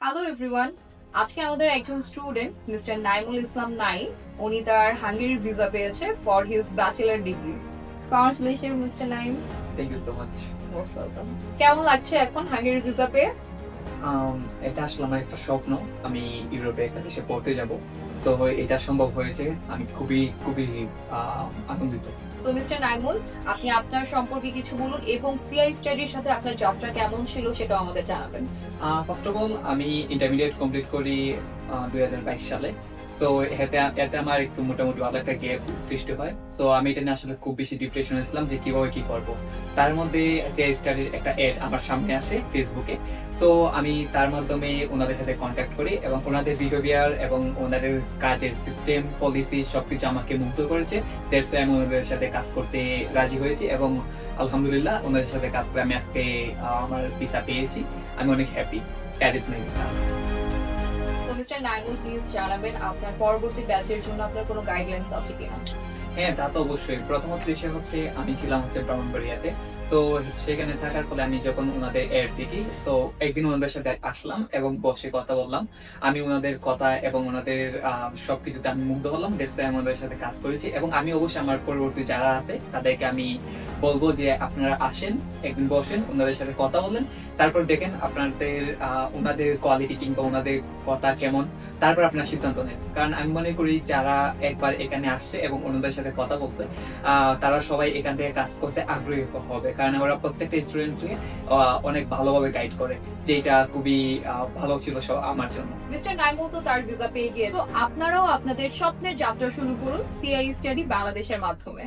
Hello everyone, আজকে আমাদের একজন স্টুডেন্ট মিস্টার নাইমুল ইসলাম নাইম উনি তার হাঙ্গেরির ভিসা পেয়েছে for his bachelor degree. Congratulation mister Naim. Thank you so much. Most welcome. কেমন লাগছে এখন হাঙ্গেরির ভিসা পেয়ে? এটা আসলে আমার একটা স্বপ্ন, আমি ইউরোপে একটা দেশে পড়তে যাব। তো এটা সম্ভব হয়েছে, আমি খুবই খুবই আনন্দিত। তো মিস্টার নাইমুল, আপনি আপনার সম্পর্কে কিছু বলুন এবং সিআই স্টাডির সাথে আপনার জবটা কেমন ছিল সেটাও আমাদের জানাবেন। ফার্স্ট অফ অল আমি ইন্টারমিডিয়েট কমপ্লিট করি 2022 সালে। সো এতে আমার একটু মোটামুটি ভালো একটা গ্যাপ সৃষ্টি হয়। সো আমি এটা নিয়ে আসলে খুব বেশি ডিপ্রেশনে ছিলাম যে কিভাবে কি করব। তার মধ্যে সিআই স্টাডির একটা অ্যাড আমার সামনে আসে ফেসবুকে। সো আমি তার মাধ্যমে ওনাদের সাথে কন্ট্যাক্ট করি এবং ওনাদের বিহেভিয়ার এবং ওনাদের কাজের সিস্টেম পলিসি সবকিছু আমাকে মুগ্ধ করেছে। দ্যাটস ওয়াই আমি ওনাদের সাথে কাজ করতে রাজি হয়েছি এবং আলহামদুলিল্লাহ ওনাদের সাথে কাজ করে আমি আজকে আমার ভিসা পেয়েছি। আমি অনেক happy. That is my visa. তো মিস্টার নাইমুল প্লিজ জানাবেন আপনার পরবর্তী ব্যাচের জন্য আপনার কোনো গাইডলাইন্স আছে কিনা? হ্যাঁ, তা তো অবশ্যই। প্রথমত বিষয় হচ্ছে আমি ছিলাম ব্রাহ্মণবাড়িয়াতে। সো সেখানে থাকার ফলে আমি যখন ওনাদের অ্যাড দেখি, সো একদিন ওনাদের সাথে আসলাম এবং বসে কথা বললাম। আমি ওনাদের কথা এবং ওনাদের সবকিছুতে আমি মুগ্ধ হলাম। দ্যাটস ওয়াই আমি ওনাদের সাথে কাজ করেছি এবং আমি অবশ্যই আমার পরবর্তী যারা আছে তাদেরকে আমি বলবো যে আপনারা আসেন, একদিন বসেন, ওনাদের সাথে কথা বলেন, তারপর দেখেন আপনাদের ওনাদের কোয়ালিটি কিংবা ওনাদের কথা কেমন, তারপর আপনার সিদ্ধান্ত নেন। কারণ আমি মনে করি যারা একবার এখানে আসছে এবং ওনাদের সাথে কথা বলছে তারা সবাই এখান থেকে কাজ করতে আগ্রহী হবে, কারণ ওরা প্রত্যেকটা স্টুডেন্টকে অনেক ভালোভাবে গাইড করে, যেটা খুবই ভালো ছিল আমার জন্য। মিস্টার নাইমুল তো তার ভিসা পেয়ে গিয়েছে, আপনারাও আপনাদের স্বপ্নের যাত্রা শুরু করুন সিআই স্টাডি বাংলাদেশের মাধ্যমে।